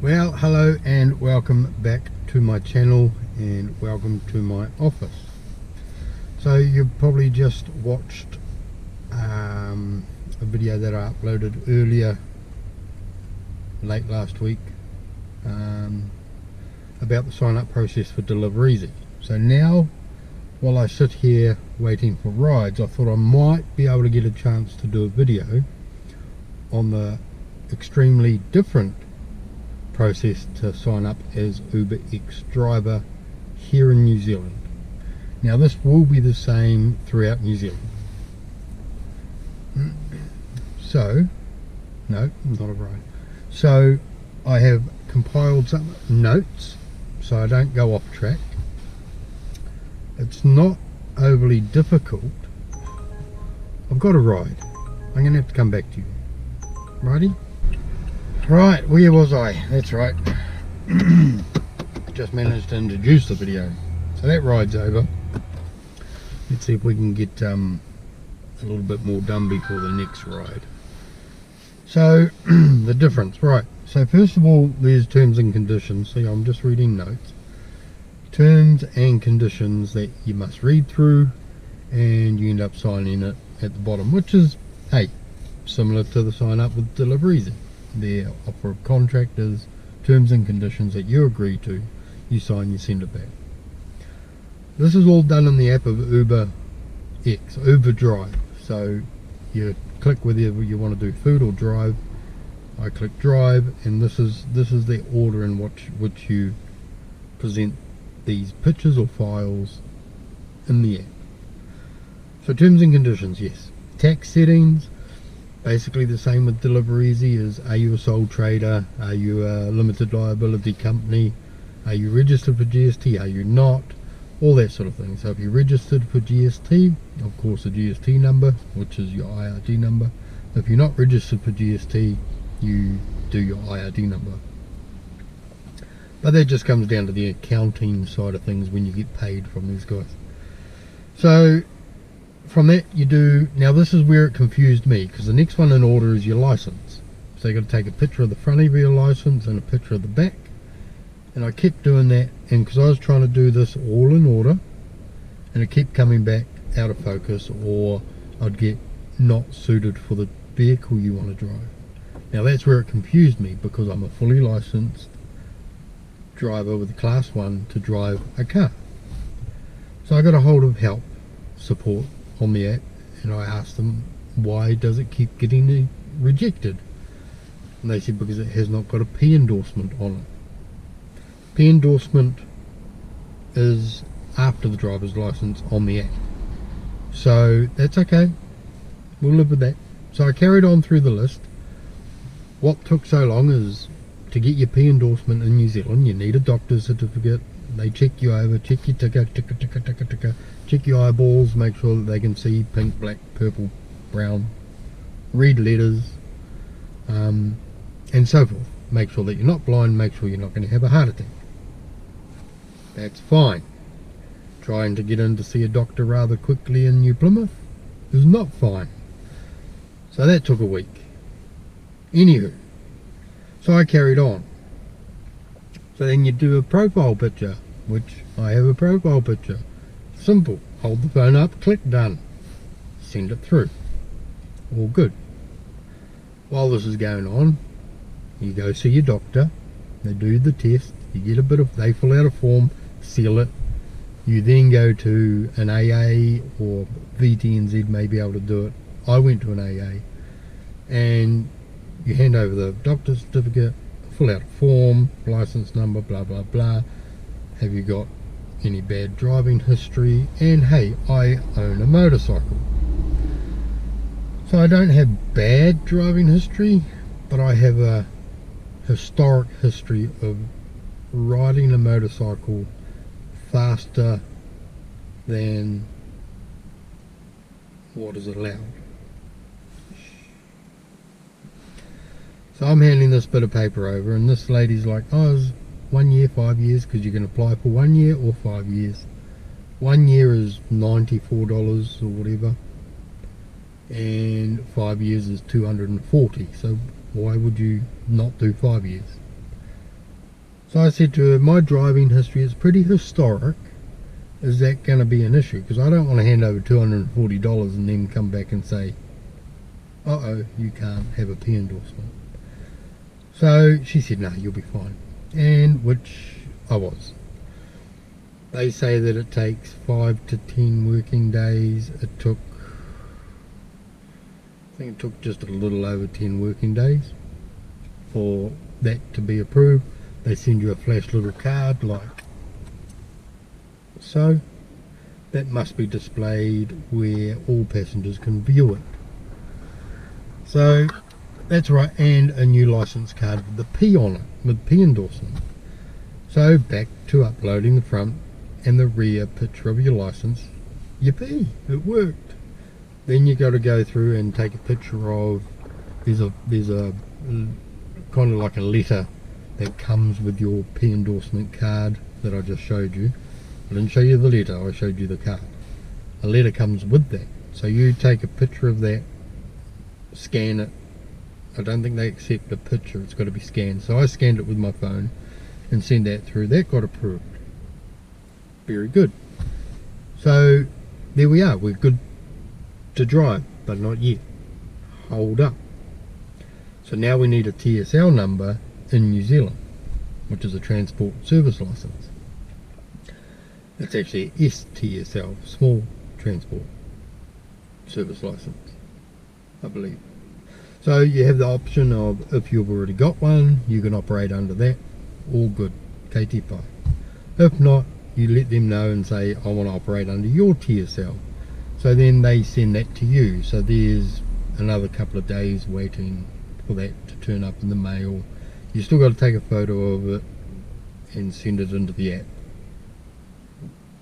Well, hello and welcome back to my channel and welcome to my office. So you've probably just watched a video that I uploaded earlier, late last week, about the sign up process for Deliver Easy. So now, while I sit here waiting for rides, I thought I might be able to get a chance to do a video on the extremely different process to sign up as UberX driver here in New Zealand. Now this will be the same throughout New Zealand. So, no, not a ride. So I have compiled some notes so I don't go off track. It's not overly difficult. I've got a ride. I'm going to have to come back to you. Righty? Right, where was I? That's right. Just managed to introduce the video. So that ride's over. Let's see if we can get a little bit more done before the next ride. So, the difference, right. So first of all, there's terms and conditions. See, I'm just reading notes. Terms and conditions that you must read through, and you end up signing it at the bottom, which is, hey, similar to the sign up with Deliver Easy. Their offer of contractors, terms and conditions that you agree to, you sign, you send it back. This is all done in the app of UberX, Uber Drive. So you click whether you want to do food or drive. I click drive, and this is the order in which you present these pictures or files in the app. So terms and conditions, yes. Tax settings, basically the same with Deliver Easy. Is, are you a sole trader? Are you a limited liability company? Are you registered for GST? Are you not? All that sort of thing. So if you're registered for GST, of course the GST number, which is your IRD number. If you're not registered for GST, you do your IRD number. But that just comes down to the accounting side of things when you get paid from these guys. So from that you do, now this is where it confused me, because the next one in order is your license. So you got to take a picture of the front of your license and a picture of the back, and I kept doing that, and because I was trying to do this all in order, and it kept coming back out of focus, or I'd get not suited for the vehicle you want to drive. Now that's where it confused me, because I'm a fully licensed driver with a class 1 to drive a car. So I got a hold of help support on the app, and I asked them, why does it keep getting rejected? And they said because it has not got a P endorsement on it. P endorsement is after the driver's license on the app, so that's okay, we'll live with that. So I carried on through the list. What took so long is, to get your P endorsement in New Zealand you need a doctor's certificate. They check you over, check your ticker, check your eyeballs, make sure that they can see pink, black, purple, brown, read letters, and so forth. Make sure that you're not blind, make sure you're not going to have a heart attack. That's fine. Trying to get in to see a doctor rather quickly in New Plymouth is not fine. So that took a week. Anywho, so I carried on. So then you do a profile picture, which I have a profile picture. Simple. Hold the phone up, click done. Send it through. All good. While this is going on, you go see your doctor. They do the test. You get a bit of, they fill out a form, seal it. You then go to an AA, or VTNZ may be able to do it. I went to an AA, and you hand over the doctor's certificate, fill out a form, license number, blah blah blah. Have you got any bad driving history? And hey, I own a motorcycle. So I don't have bad driving history, but I have a historic history of riding a motorcycle faster than what is allowed. So I'm handing this bit of paper over, and this lady's like, oh, it's 1 year, 5 years, because you can apply for 1 year or 5 years. 1 year is $94 or whatever, and 5 years is $240. So why would you not do 5 years? So I said to her, my driving history is pretty historic. Is that going to be an issue? Because I don't want to hand over $240 and then come back and say, uh-oh, you can't have a P endorsement. So she said, no, you'll be fine. And which I was. They say that it takes 5 to 10 working days. I think it took just a little over 10 working days for that to be approved. They send you a flash little card like so. That must be displayed where all passengers can view it. So that's right, and a new license card with the P on it, with P endorsement. So back to uploading the front and the rear picture of your license. Yippee, it worked. Then you got to go through and take a picture of, there's a kind of like a letter that comes with your P endorsement card that I just showed you. I didn't show you the letter, I showed you the card. A letter comes with that. So you take a picture of that, scan it. I don't think they accept a picture, it's got to be scanned. So I scanned it with my phone and sent that through. That got approved. Very good. So there we are, we're good to drive, but not yet. Hold up. So now we need a TSL number in New Zealand, which is a transport service license. It's actually a STSL, small transport service license, I believe. So you have the option of, if you've already got one, you can operate under that. All good, KT5. If not, you let them know and say, I want to operate under your TSL. So then they send that to you. So there's another couple of days waiting for that to turn up in the mail. You still got to take a photo of it and send it into the app,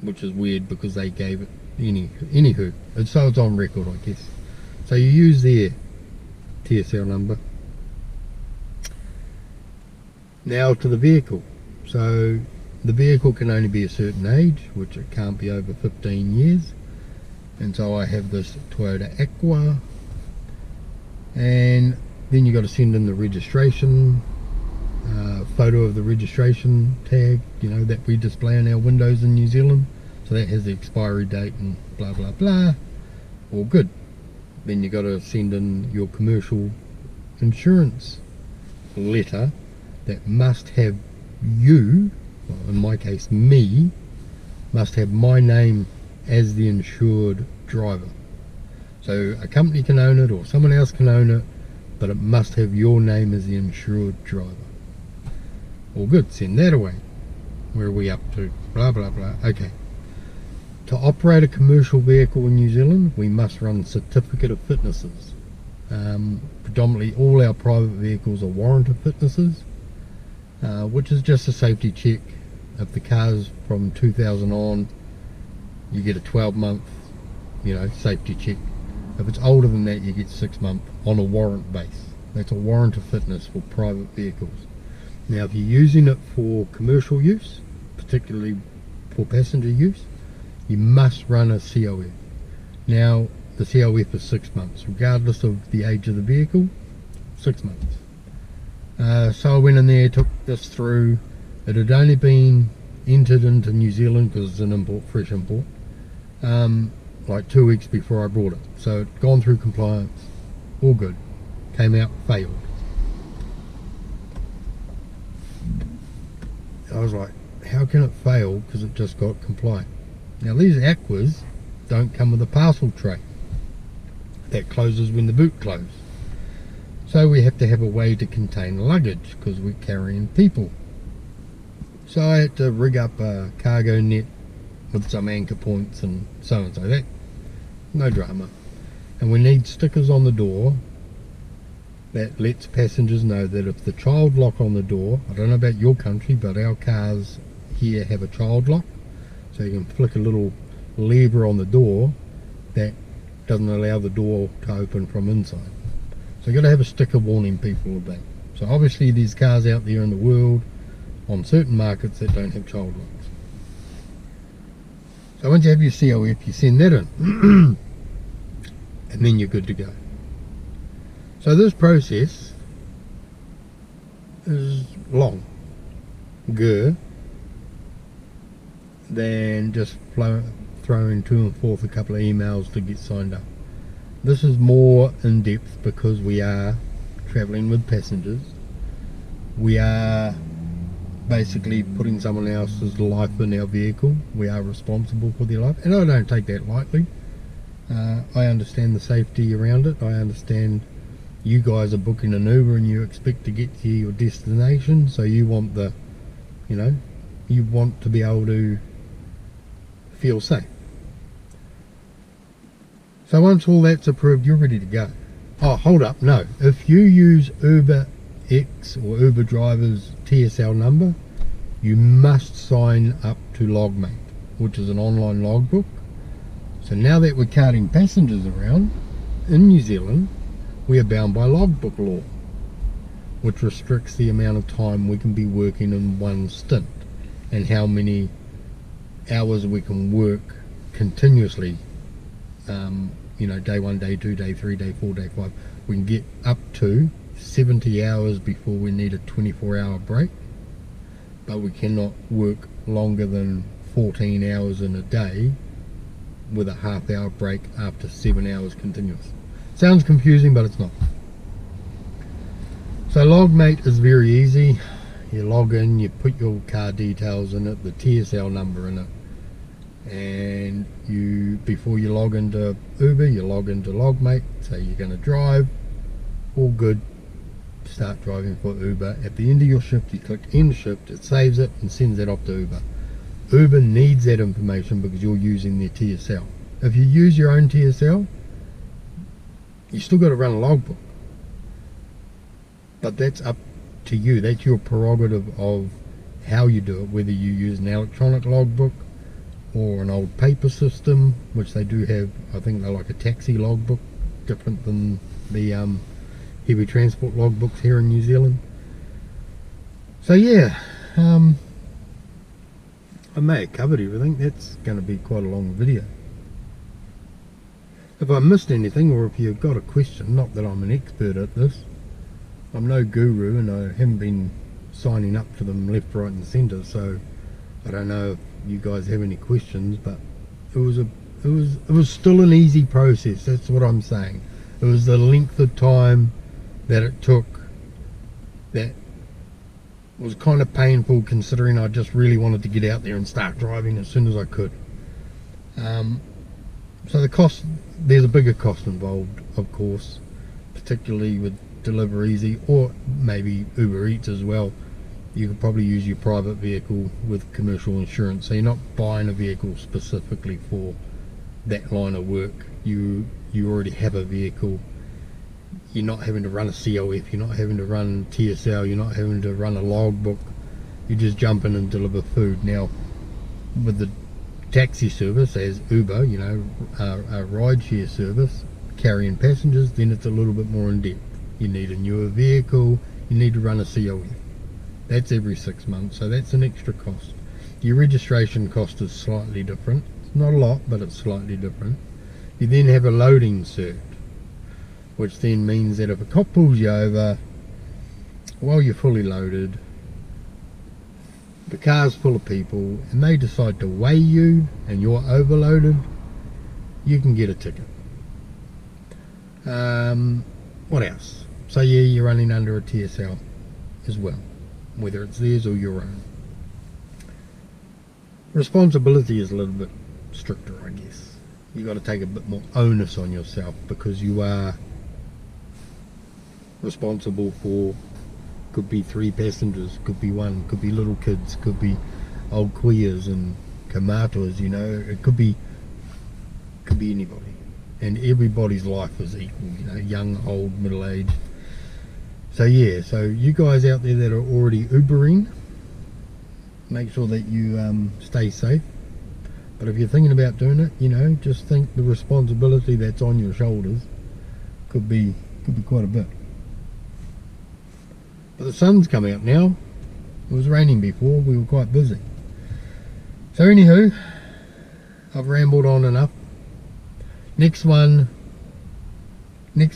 which is weird because they gave it anywho. So it's on record, I guess. So you use their TSL number. Now to the vehicle. So the vehicle can only be a certain age, which it can't be over 15 years. And so I have this Toyota Aqua, and then you got to send in the registration, photo of the registration tag, you know, that we display on our windows in New Zealand. So that has the expiry date and blah blah blah. All good. Then you got to send in your commercial insurance letter that must have you, well, in my case me, must have my name as the insured driver. So a company can own it or someone else can own it, but it must have your name as the insured driver. All good, send that away. Where are we up to? Blah blah blah. Okay. To operate a commercial vehicle in New Zealand, we must run certificate of fitnesses. Predominantly all our private vehicles are warranted fitnesses, which is just a safety check. If the car's from 2000 on, you get a 12-month, safety check. If it's older than that, you get 6 months on a warrant base. That's a warranted fitness for private vehicles. Now, if you're using it for commercial use, particularly for passenger use, you must run a COF. Now, the COF is 6 months, regardless of the age of the vehicle. 6 months. So I went in there, took this through. It had only been entered into New Zealand because it's an import, fresh import, like 2 weeks before I brought it. So it gone through compliance, all good. Came out, failed. I was like, how can it fail? Because it just got compliant. Now these Aquas don't come with a parcel tray that closes when the boot closes. So we have to have a way to contain luggage because we're carrying people. So I had to rig up a cargo net with some anchor points and so that. No drama. And we need stickers on the door that lets passengers know that if the child lock on the door, I don't know about your country, but our cars here have a child lock. So you can flick a little lever on the door that doesn't allow the door to open from inside. So you've got to have a sticker warning people of that. So obviously there's cars out there in the world on certain markets that don't have child locks. So once you have your COF, you send that in and then you're good to go. So this process is long. gear than just throwing to and forth a couple of emails to get signed up. This is more in depth because we are travelling with passengers. We are basically putting someone else's life in our vehicle. We are responsible for their life, and I don't take that lightly. I understand the safety around it. I understand you guys are booking an Uber and you expect to get to your destination, so you want the, you want to be able to feel safe. So once all that's approved, you're ready to go. Oh, hold up, no. If you use UberX or Uber driver's TSL number, you must sign up to Logmate, which is an online logbook. So now that we're carting passengers around in New Zealand, we are bound by logbook law, which restricts the amount of time we can be working in one stint and how many hours we can work continuously. Day 1, day 2, day 3, day 4, day 5. We can get up to 70 hours before we need a 24-hour break, but we cannot work longer than 14 hours in a day with a half-hour break after 7 hours continuous. Sounds confusing, but it's not. So Logmate is very easy. You log in, you put your car details in it, the TSL number in it, and before you log into Uber, you log into Logmate, say you're going to drive, all good, start driving for Uber. At the end of your shift, you click end shift, it saves it and sends it off to Uber. Uber needs that information because you're using their TSL. If you use your own TSL, you still got to run a logbook, but that's up to you. That's your prerogative of how you do it, whether you use an electronic logbook or an old paper system, which they do have. I think they're like a taxi logbook, different than the heavy transport logbooks here in New Zealand. So yeah, I may have covered everything. That's going to be quite a long video. If I missed anything, or if you've got a question, not that I'm an expert at this, I'm no guru and I haven't been signing up to them left, right and centre, so I don't know if you guys have any questions, but it was still an easy process. That's what I'm saying. It was the length of time that it took that was kind of painful, considering I just really wanted to get out there and start driving as soon as I could. So the cost, there's a bigger cost involved, of course, particularly with Deliver Easy or maybe Uber Eats as well. You could probably use your private vehicle with commercial insurance, so you're not buying a vehicle specifically for that line of work. You already have a vehicle. You're not having to run a COF, you're not having to run TSL, you're not having to run a logbook. You just jump in and deliver food. Now with the taxi service as Uber, a rideshare service carrying passengers, then it's a little bit more in depth. You need a newer vehicle, you need to run a COF. That's every 6 months, so that's an extra cost. Your registration cost is slightly different. It's not a lot, but it's slightly different. You then have a loading cert, which then means that if a cop pulls you over while you're fully loaded, the car's full of people, and they decide to weigh you and you're overloaded, you can get a ticket. What else? So yeah, you're running under a TSL as well, whether it's theirs or your own. Responsibility is a little bit stricter, I guess. You got to take a bit more onus on yourself because you are responsible for, could be 3 passengers, could be 1, could be little kids, could be old queers and kamatos, it could be anybody, and everybody's life is equal, young, old, middle-aged. So yeah, so you guys out there that are already Ubering, make sure that you stay safe. But if you're thinking about doing it, just think the responsibility that's on your shoulders could be quite a bit. But the sun's coming up now. It was raining before, we were quite busy. So anywho, I've rambled on enough. Next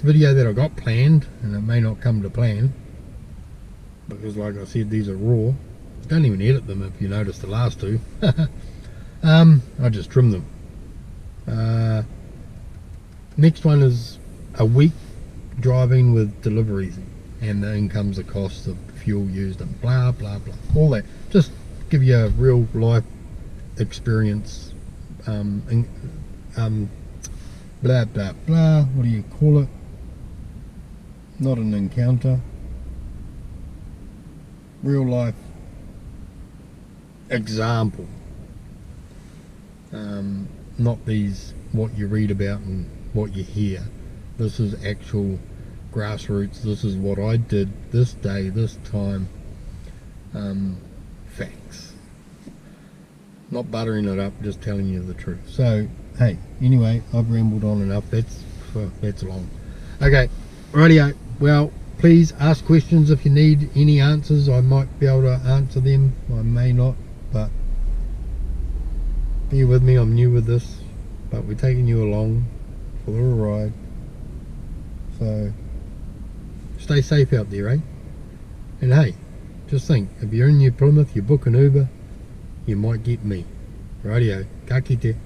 video that I got planned, and it may not come to plan because like I said, these are raw, Don't even edit them if you notice the last two. I just trim them. Next one is a week driving with deliveries, and then comes the cost of fuel used and blah blah blah, all that. Just give you a real life experience. Blah blah blah. What do you call it? Not an encounter. Real life example. Not these what you read about and what you hear. This is actual grassroots. This is what I did this day, this time. Facts. Not buttering it up, just telling you the truth. So, hey, anyway, I've rambled on enough. That's long. Okay, rightio. Well, please ask questions if you need any answers. I might be able to answer them. I may not, but bear with me. I'm new with this, but we're taking you along for the little ride. So, stay safe out there, eh? And hey, just think, if you're in New Plymouth, you book an Uber, you might get me. Rightio, ka kite.